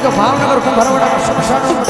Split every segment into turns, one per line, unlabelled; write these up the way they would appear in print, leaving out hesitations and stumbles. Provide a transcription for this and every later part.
ભાવનગર કુંભરવાડા સ્મશાન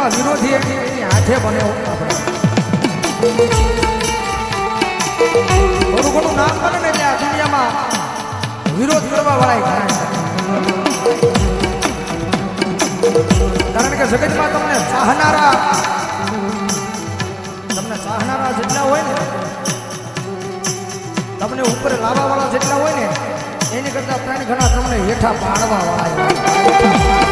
વિરોધી હાથે બને થોડું ઘણું નામ બને ને એટલે આ દુનિયામાં વિરોધ કરવા વાળા કારણ કે જગતમાં તમને ચાહનારા જેટલા હોય ને તમને ઉપર લાવવા વાળા જેટલા હોય ને એની કરતા 3 ગણા તમને હેઠા પાડવા વાળા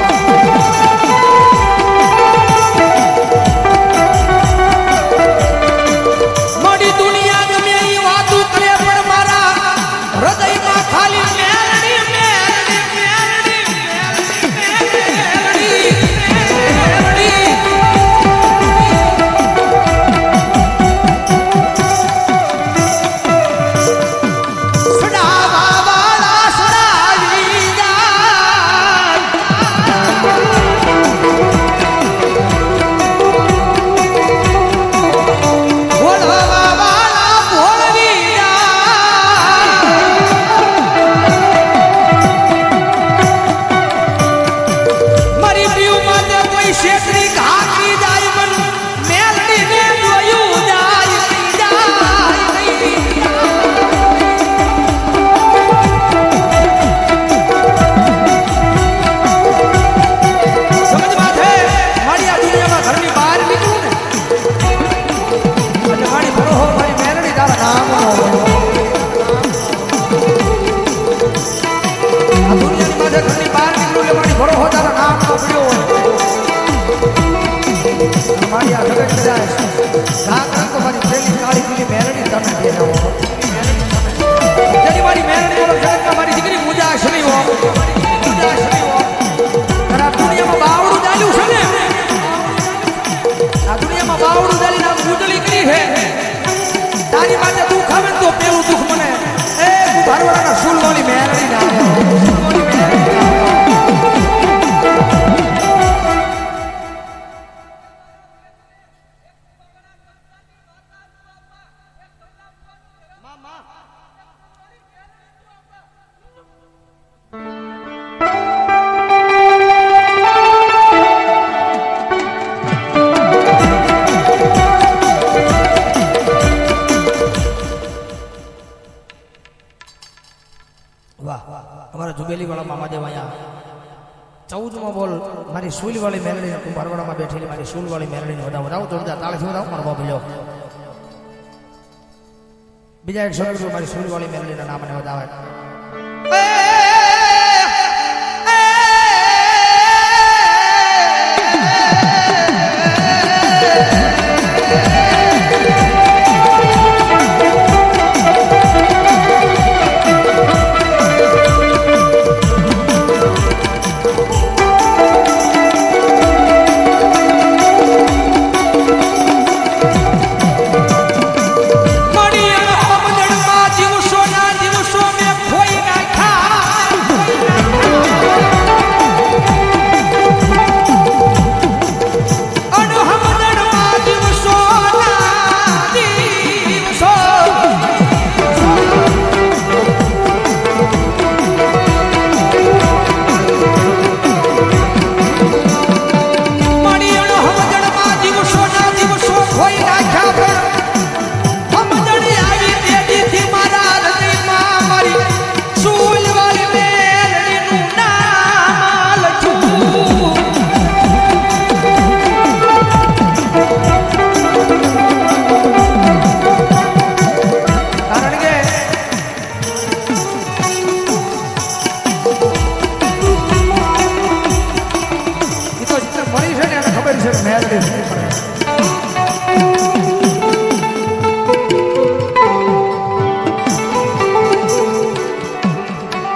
વાળા મહાદેવ અહીંયા 14માં બોલ મારી સૂલવાળી મેલડી તું બરવાડામાં બેઠેલી મારી સૂલવાળી મેલડીને વધાવો જોરદાર તાળીથી વધાવો મારો બાપ લ્યો બીજા એક શબ્દ મારી સૂલવાળી મેલડીના નામને વધાવે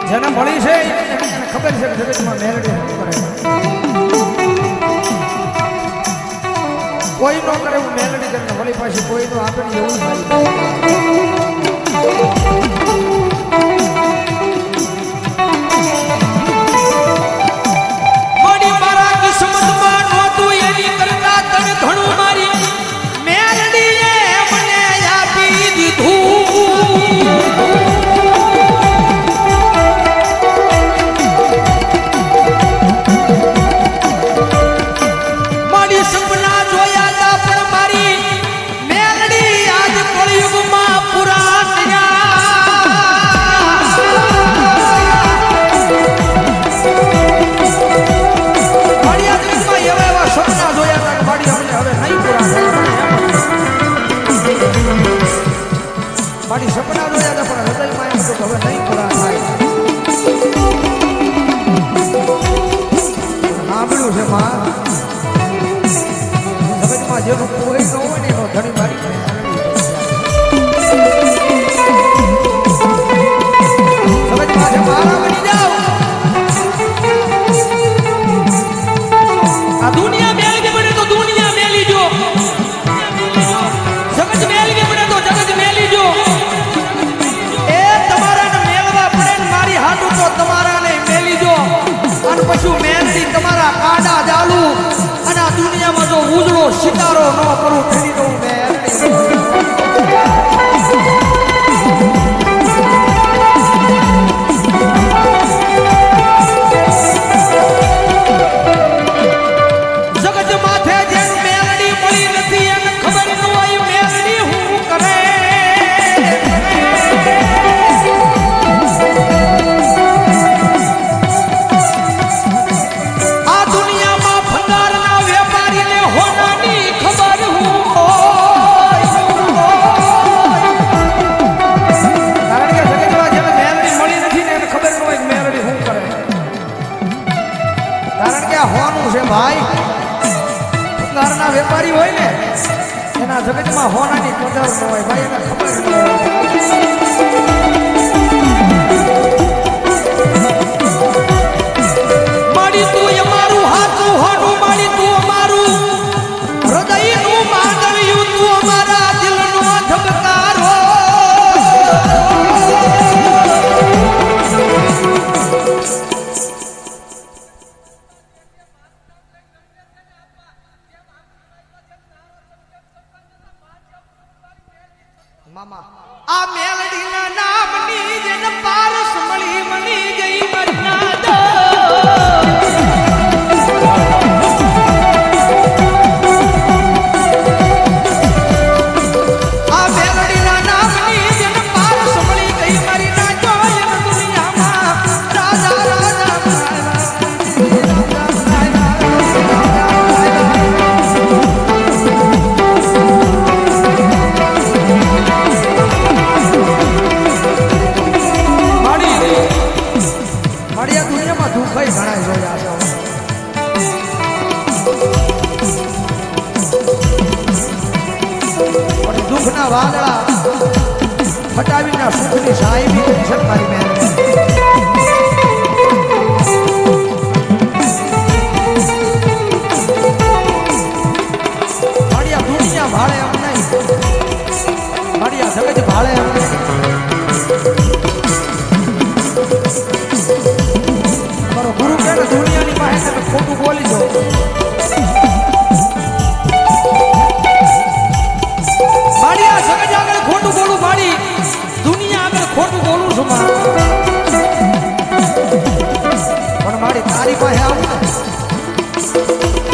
જેને મળી છે એને ખબર છે કે જગતમાં મેલડી કરે કોઈ નો કરે હું મેલડી કરીને વળી પાછી કોઈ નો આપે એવું મારી મારા કિસ્મતમાં નહોતું એની કરતા તને ઘણું મારી મેલડીએ મને આપી દીધું મારી સપના જોયા હતા પણ હૃદયમાં એમ તો હવે નહીં પૂરા થાય સાંભળ્યું છે માં જગતમાં જેનું કોઈ ન હોય ને એનો ઘણી મારી જગતમાં જે મારા બની જાઓ આ દુનિયા મેલવી પડે તો દુનિયા મેલી જો જગત મેલવી પડે તો જગત મેલી જો તમારાને મેલી જો અને પછી મેલડી તમારા કાડા ચાલુ અને આ દુનિયામાં જો ઉજળો સિતારો ન કરું તેની તો જગત માથે જેમ મેલડી મળી નથી એને ખબર ન હોય મેલડી હું કરે ભાઈ ઘરના વેપારી હોય ને એના જગતમાં હોનાની કદર ન હોય ભાઈ એને ખબર ન હોય મારી તું અમારું હાથું હોનું મારી તું અમારું હૃદયનું માંડવ્યું તું અમારા દિલનો ધબકારો આ મેલડીના નામની જેને પારસ મળી મળી ગઈ મરનાદ આ મેલડીના નામની જેને પારસ મળી ગઈ મરી ના જોય દુનિયામાં રાજા રાજા દુઃખના વાદળા હટાવીને સુખની સાહેબી કરી છે મારી મેલડી ભાળે એમ નહીં મારી જગત ભાળે એમ નહીં મારો ગુરુ કહે ને દુનિયાની પાસે તમે ખોટું બોલી દો મારી આ જગત આગળ ખોટું બોલું મારી દુનિયા આગળ ખોટું બોલું છું પણ મારી તારી પાસે આવું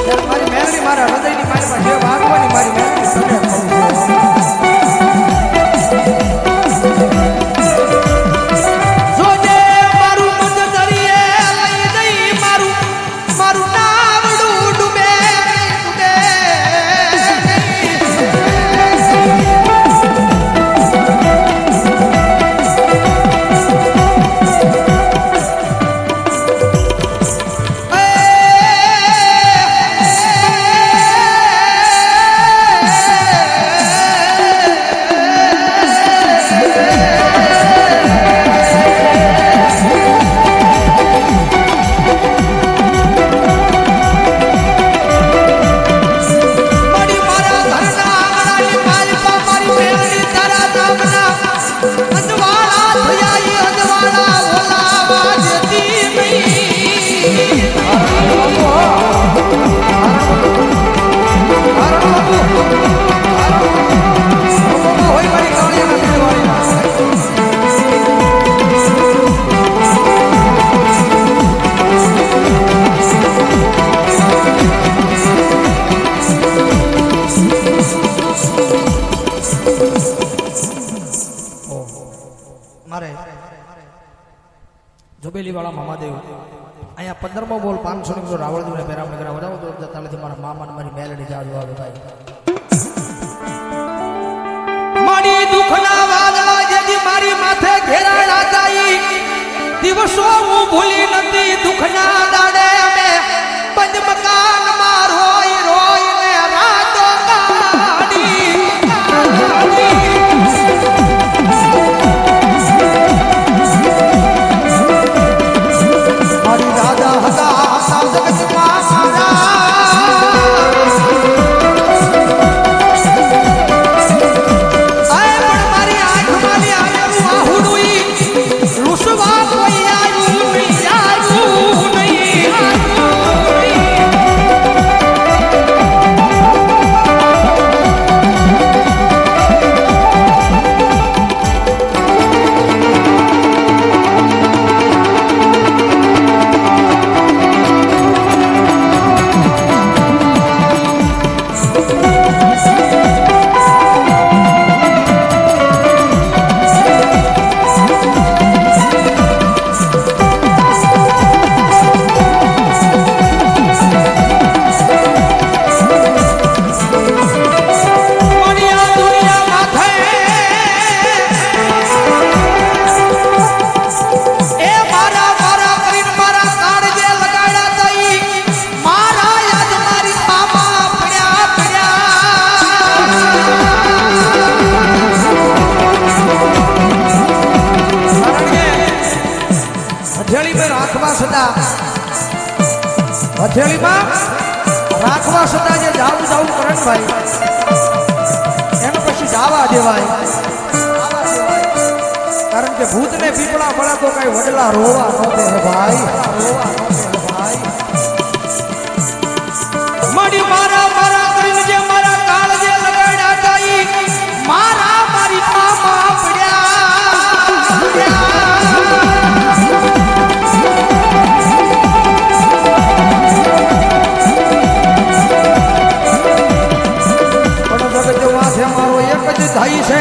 ને મારી મેલડી મારા હૃદયની મારી પાસે જે વાગવાની મારી મેલડી જોબેલી વાળા મામાદેવ અહીંયા 15મો બોલ 500 ની રાવળદેવને પેરામણી કરા વધાવો તો તાલેથી મારા મામા ને મારી મેલડી જાજુ આવે ભાઈ મારી દુખના વાદળા જેથી મારી માથે ઘેરાડા જાય દિવસો હું ભૂલી નથી દુખના દાડે અમે બંધ મકાન માં રોઈ રોઈને રાતો કાઢી હથેળીમાં રાખવા છતાં જે જાવું જાવું કરે ભાઈ એને પછી જાવા દેવાય કારણ કે ભૂતને પીપળા મળે તો કઈ વડલા રોવા ન દે ભાઈ મડી મારા મારા કરીને જે મારા કાળ જે લગાડ્યા તાઈ મારા મારી પામા પડ્યા થાય છે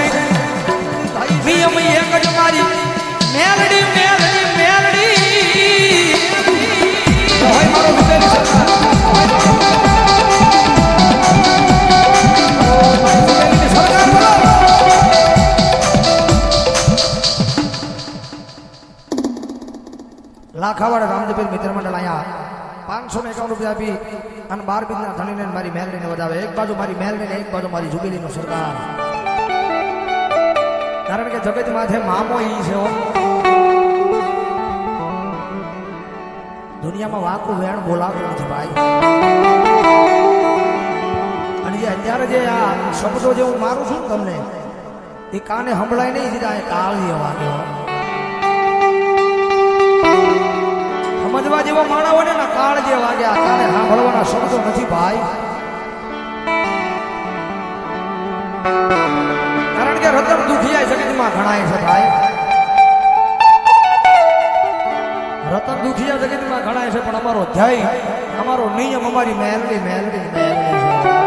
નિયમ એક જ મારી મેલડી મેલડી મેલડી હોય મારો વિજય સરકાર લાખાવાડ રામદેવ મિત્ર મંડળ અહીંયા 551 રૂપિયા આપી અને 12 બીજના ધણીને મારી મેલડીને વધાવે એક બાજુ મારી મેલડીને એક બાજુ મારી જુબેલીનો સરકાર કારણ કે જગત માથે મામો ઈ છે હો. દુનિયામાં વાકું વેણ બોલાતું નથી ભાઈ. અને જે અત્યારે જે આ શબ્દો જે હું મારું છું ને તમને એ કાને સંભળાય નહીં સીધા તાળીઓ વાગે હો. સમજવા જેવો માણા હોય ને કાળ જે વાગે આ કાને સાંભળવાના શબ્દો નથી ભાઈ. કારણ કે રતન દુખિયા જગતમાં ઘણાય છે ભાઈ. રતન દુખિયા જગતમાં ઘણાય છે પણ અમારો ધ્યેય અમારો નિયમ અમારી મેલડી મેલડી મેલડી છે.